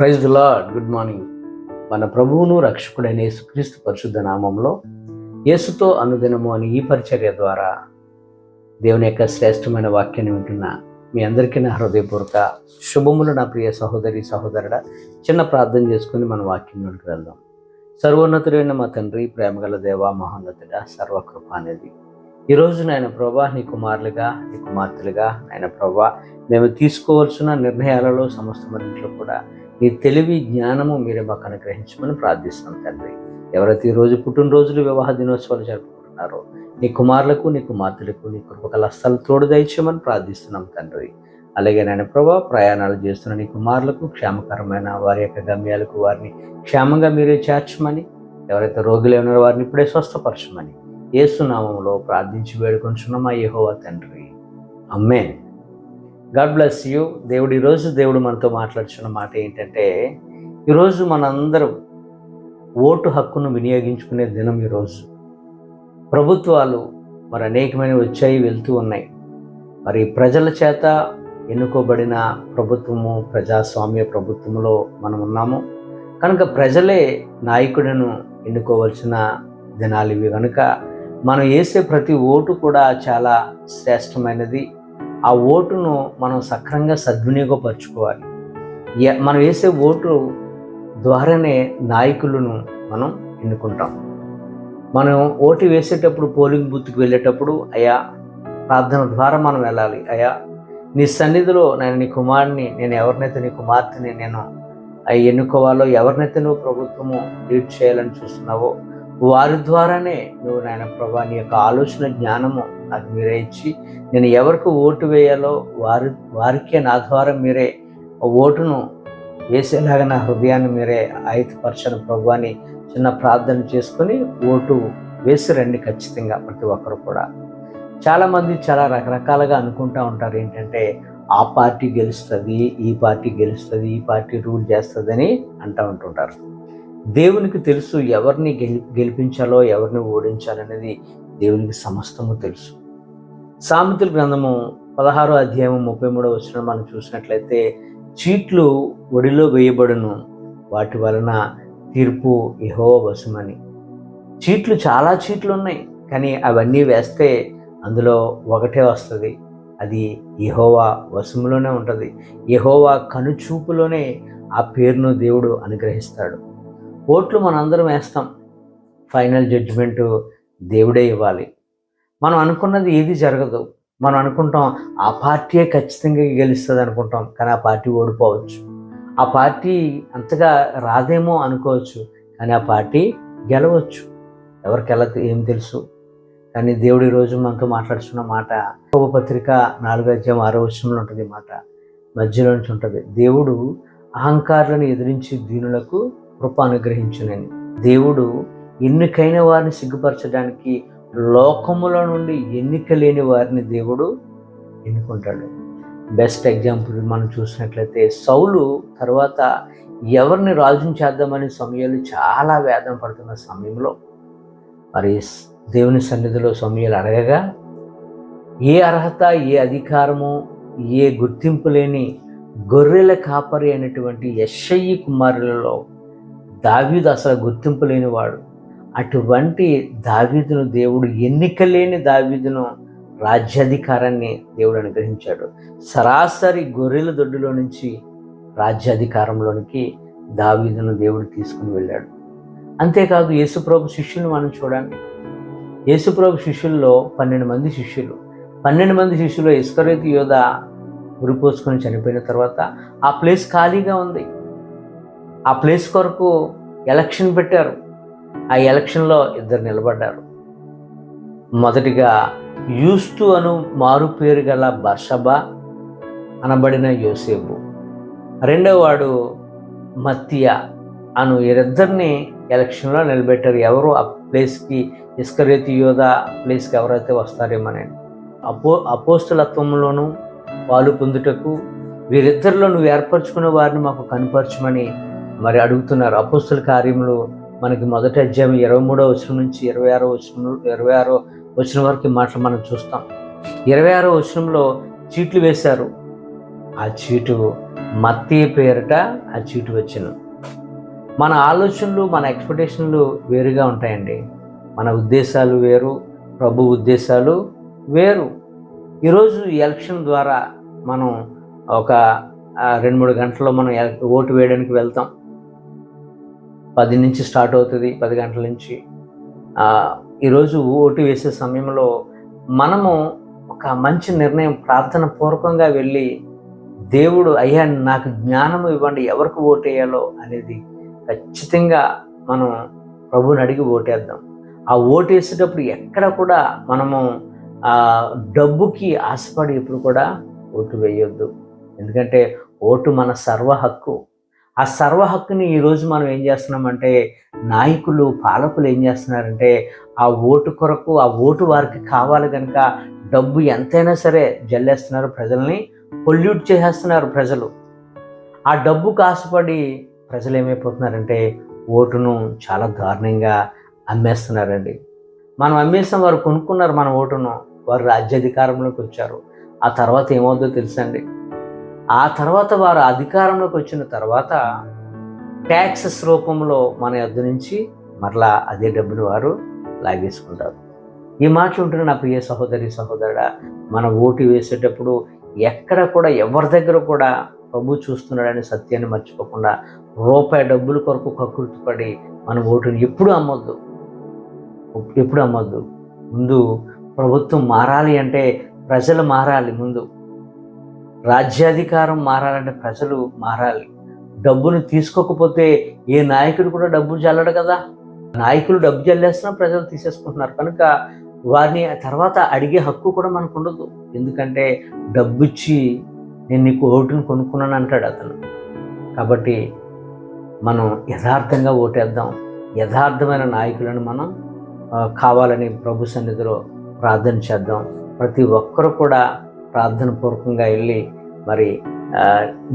Praise the Lord. Good morning. మన ప్రభువును రక్షకుడైన యేసుక్రీస్తు పరిశుద్ధ నామంలో యేసుతో అనుదినము అని ఈ పరిచర్య ద్వారా దేవుని యొక్క శ్రేష్టమైన వాక్యాన్ని వింటున్న మీ అందరికీ నా హృదయపూర్వక శుభములు. నా ప్రియ సహోదరి సహోదరుడా, చిన్న ప్రార్థన చేసుకుని మన వాక్యంలోకి వెళ్దాం. సర్వోన్నతుడైన మా తండ్రి, ప్రేమగల దేవ, మహోన్నతుడా, సర్వకృపానిధి, ఈరోజు నాయన ప్రభా, నీ కుమారులుగా నీ కుమార్తెలుగా నాయన ప్రభా మేము తీసుకోవాల్సిన నిర్ణయాలలో సమస్తమన్నింటిలో కూడా నీ తెలివి జ్ఞానము మీరే మాకు అనుగ్రహించమని ప్రార్థిస్తున్నాం తండ్రి. ఎవరైతే ఈరోజు పుట్టినరోజులు, వివాహ దినోత్సవాలు జరుపుకుంటున్నారో నీ కుమారులకు నీ కుమార్తెలకు నీ కృపగల హస్తాలు తోడు దయచేయమని ప్రార్థిస్తున్నాం తండ్రి. అలాగే నాయన ప్రభా, ప్రయాణాలు చేస్తున్న నీ కుమారులకు క్షేమకరమైన వారి యొక్క గమ్యాలకు వారిని క్షేమంగా మీరే చేర్చమని, ఎవరైతే రోగులు ఉన్నారో వారిని ఇప్పుడే స్వస్థపరచమని యేసు నామములో ప్రార్థించి వేడుకొంచున్నామా యెహోవా తండ్రి. ఆమేన్. God bless you. దేవుడు మనతో మాట్లాడుతున్న మాట ఏంటంటే, ఈరోజు మనందరం ఓటు హక్కును వినియోగించుకునే దినం. ఈరోజు ప్రభుత్వాలు మరి అనేకమైన వచ్చాయి, వెళ్తూ ఉన్నాయి. మరి ప్రజల చేత ఎన్నుకోబడిన ప్రభుత్వము, ప్రజాస్వామ్య ప్రభుత్వంలో మనం ఉన్నాము కనుక ప్రజలే నాయకుడిని ఎన్నుకోవాల్సిన దినాలు ఇవి. కనుక మనం వేసే ప్రతి ఓటు కూడా చాలా శ్రేష్టమైనది. ఆ ఓటును మనం సక్రంగా సద్వినియోగపరచుకోవాలి. మనం వేసే ఓటు ద్వారానే నాయకులను మనం ఎన్నుకుంటాం. మనం ఓటు వేసేటప్పుడు, పోలింగ్ బూత్కి వెళ్ళేటప్పుడు, అయ్యా ప్రార్థన ద్వారా మనం వెళ్ళాలి. అయ్యా నీ సన్నిధిలో నేను నీ కుమారుని, నేను ఎవరినైతే నీ కుమార్తెని నేను ఎన్నుకోవాలో, ఎవరినైతే నువ్వు ప్రభుత్వము లీడ్ చేయాలని చూస్తున్నావో వారి ద్వారానే నువ్వు నాయన ప్రభా నీ యొక్క ఆలోచన జ్ఞానము నాకు మీరే ఇచ్చి, నేను ఎవరికి ఓటు వేయాలో వారికే నా ద్వారా మీరే ఓటును వేసేలాగా నా హృదయాన్ని మీరే ఆయుధపరచని ప్రభు అని చిన్న ప్రార్థన చేసుకొని ఓటు వేసి రండి ఖచ్చితంగా ప్రతి ఒక్కరు కూడా. చాలామంది చాలా రకరకాలుగా అనుకుంటూ ఉంటారు, ఏంటంటే ఆ పార్టీ గెలుస్తుంది, ఈ పార్టీ గెలుస్తుంది, ఈ పార్టీ రూల్ చేస్తుంది అని అంటూ ఉంటుంటారు. దేవునికి తెలుసు ఎవరిని గెలిపించాలో, ఎవరిని ఓడించాలనేది దేవునికి సమస్తము తెలుసు. సామెతల గ్రంథము 16వ అధ్యాయం 33వ వచనం మనం చూసినట్లయితే, చీట్లు ఒడిలో వేయబడును, వాటి వలన తీర్పు యెహోవా వశమని. చీట్లు, చాలా చీట్లు ఉన్నాయి, కానీ అవన్నీ వేస్తే అందులో ఒకటే వస్తుంది. అది యెహోవా వశంలోనే ఉంటుంది. యెహోవా కనుచూపులోనే ఆ పేరును దేవుడు అనుగ్రహిస్తాడు. ఓట్లు మనందరం వేస్తాం, ఫైనల్ జడ్జిమెంటు దేవుడే ఇవ్వాలి. మనం అనుకున్నది ఏది జరగదు. మనం అనుకుంటాం ఆ పార్టీయే ఖచ్చితంగా గెలుస్తుంది అనుకుంటాం, కానీ ఆ పార్టీ ఓడిపోవచ్చు. ఆ పార్టీ అంతగా రాదేమో అనుకోవచ్చు, కానీ ఆ పార్టీ గెలవచ్చు. ఎవరికి వెళ్ళదు ఏం తెలుసు. కానీ దేవుడు ఈరోజు మనతో మాట్లాడుతున్న మాట యాకోబు పత్రిక 4వ అధ్యాయం 6వ వచనంలో ఉంటుంది. మాట మధ్యలో నుంచి ఉంటుంది, దేవుడు అహంకారులను ఎదిరించి దీనులకు కృప అనుగ్రహించునని. దేవుడు ఎన్నికైన వారిని సిగ్గుపరచడానికి లోకముల నుండి ఎన్నిక లేని వారిని దేవుడు ఎన్నుకుంటాడు. బెస్ట్ ఎగ్జాంపుల్ మనం చూసినట్లయితే, సౌలు తర్వాత ఎవరిని రాజుని చేద్దామని సమయాలు చాలా వేదన పడుతున్న సమయంలో మరి దేవుని సన్నిధిలో సమయాలు అడగగా, ఏ అర్హత, ఏ అధికారము, ఏ గుర్తింపు లేని గొర్రెల కాపరి అయినటువంటి యెష్షయి కుమారులలో దావీదు అసలు గుర్తింపు లేనివాడు. అటువంటి దావీదును దేవుడు, ఎన్నిక లేని దావీదును రాజ్యాధికారాన్ని దేవుడు అనుగ్రహించాడు. సరాసరి గొర్రెల దొడ్డులో నుంచి రాజ్యాధికారంలోనికి దావీదును దేవుడు తీసుకుని వెళ్ళాడు. అంతేకాదు యేసుప్రభు శిష్యులు మనం చూడండి. యేసుప్రభు శిష్యుల్లో 12 మంది శిష్యులు. 12 మంది శిష్యులు ఇస్కరియోతు యోధ ఉరిపోసుకొని చనిపోయిన తర్వాత ఆ ప్లేస్ ఖాళీగా ఉంది. ఆ ప్లేస్ కొరకు ఎలక్షన్ పెట్టారు. ఆ ఎలక్షన్లో 2 నిలబడ్డారు. మొదటిగా యూస్తు అను మారు పేరు గల బర్షబా అనబడిన యోసేపు, రెండవ వాడు మత్తియా అను 2 ఎలక్షన్లో నిలబెట్టారు. ఎవరు ఆ ప్లేస్కి, ఇస్కరియోతు యోధ ప్లేస్కి ఎవరైతే వస్తారేమోనని. అపోస్తలత్వంలోనూ పాలు పొందుటకు వీరిద్దరిలో నువ్వు ఏర్పరచుకున్న వారిని మాకు కనుపరచమని మరి అడుగుతున్నారు. అపోస్తల కార్యములు మనకి మొదటి అధ్యాయం 23వ వచనం నుంచి 26వ వచనం వరకు మాటలు మనం చూస్తాం. 26వ వచనంలో చీట్లు వేశారు. ఆ చీటు మత్తయి పేరిట ఆ చీటు వచ్చెను. మన ఆలోచనలు, మన ఎక్స్పెక్టేషన్లు వేరుగా ఉంటాయండి. మన ఉద్దేశాలు వేరు, ప్రభు ఉద్దేశాలు వేరు. ఈరోజు ఎలక్షన్ ద్వారా మనం ఒక 2-3 గంటల్లో మనం ఓటు వేయడానికి వెళ్తాం. 10 నుంచి స్టార్ట్ అవుతుంది, 10 గంటల నుంచి. ఈరోజు ఓటు వేసే సమయంలో మనము ఒక మంచి నిర్ణయం ప్రార్థన పూర్వకంగా వెళ్ళి, దేవుడు అయ్యా నాకు జ్ఞానం ఇవ్వండి ఎవరికి ఓటేయాలో అనేది ఖచ్చితంగా మనం ప్రభువుని అడిగి ఓటేద్దాం. ఆ ఓటు వేసేటప్పుడు ఎక్కడ కూడా మనము డబ్బుకి ఆశపడి ఎప్పుడు కూడా ఓటు వేయొద్దు. ఎందుకంటే ఓటు మన సర్వ హక్కు. ఆ సర్వ హక్కుని ఈరోజు మనం ఏం చేస్తున్నామంటే, నాయకులు, పాలకులు ఏం చేస్తున్నారంటే, ఆ ఓటు కొరకు, ఆ ఓటు వారికి కావాలి కనుక డబ్బు ఎంతైనా సరే జల్లేస్తున్నారు, ప్రజల్ని పొల్యూట్ చేసేస్తున్నారు ప్రజలు. ఆ డబ్బుకు ఆశపడి ప్రజలు ఏమైపోతున్నారంటే ఓటును చాలా దారుణంగా అమ్మేస్తున్నారండి. మనం అమ్మేస్తాం, వారు కొనుక్కున్నారు మన ఓటును, వారు రాజ్యాధికారంలోకి వచ్చారు. ఆ తర్వాత ఏమవుతుందో తెలుసండి, ఆ తర్వాత వారు అధికారంలోకి వచ్చిన తర్వాత ట్యాక్సెస్ రూపంలో మన యొద్ద నుంచి మరలా అదే డబ్బును వారు లాగేసుకుంటారు. ఈ మాట ఉంటున్న నా ప్రియ సహోదరి సహోదరుడా, మన ఓటు వేసేటప్పుడు ఎక్కడ కూడా ఎవరి దగ్గర కూడా ప్రభు చూస్తున్నాడనే సత్యాన్ని మర్చిపోకుండా రూపాయి డబ్బుల కొరకు కకృతిపడి మన ఓటుని ఎప్పుడు అమ్మొద్దు. ముందు ప్రభుత్వం మారాలి అంటే ప్రజలు మారాలి. ముందు రాజ్యాధికారం మారాలంటే ప్రజలు మారాలి. డబ్బును తీసుకోకపోతే ఏ నాయకుడు కూడా డబ్బు జల్లడు కదా. నాయకులు డబ్బు జల్లేస్తున్నా ప్రజలు తీసేసుకుంటున్నారు కనుక వారిని తర్వాత అడిగే హక్కు కూడా మనకు ఉండదు. ఎందుకంటే డబ్బు ఇచ్చి నేను నీకు ఓటును కొనుక్కున్నాను అంటాడు అతను. కాబట్టి మనం యథార్థంగా ఓటేద్దాం. యథార్థమైన నాయకులను మనం కావాలని ప్రభు సన్నిధిలో ప్రార్థన చేద్దాం. ప్రతి ఒక్కరు కూడా ప్రార్థన పూర్వకంగా వెళ్ళి, మరి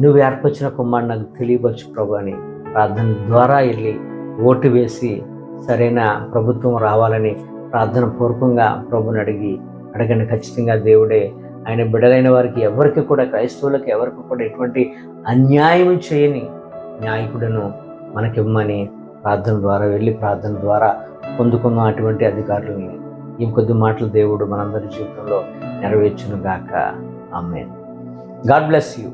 నువ్వు ఏర్పరిచిన కుమారుడు నాకు తెలియపరచు ప్రభు అని ప్రార్థన ద్వారా వెళ్ళి ఓటు వేసి సరైన ప్రభుత్వం రావాలని ప్రార్థన పూర్వకంగా ప్రభుని అడగండి. ఖచ్చితంగా దేవుడే ఆయన బిడ్డలైన వారికి ఎవరికి కూడా, క్రైస్తవులకు ఎవరికి కూడా ఎటువంటి అన్యాయం చేయని నాయకుడును మనకివ్వమని ప్రార్థన ద్వారా వెళ్ళి ప్రార్థన ద్వారా పొందుకున్న అటువంటి అధికారులని ఈ కొద్ది మాటలు దేవుడు మనందరి జీవితంలో నెరవేర్చును గాక. ఆమేన్. God bless you.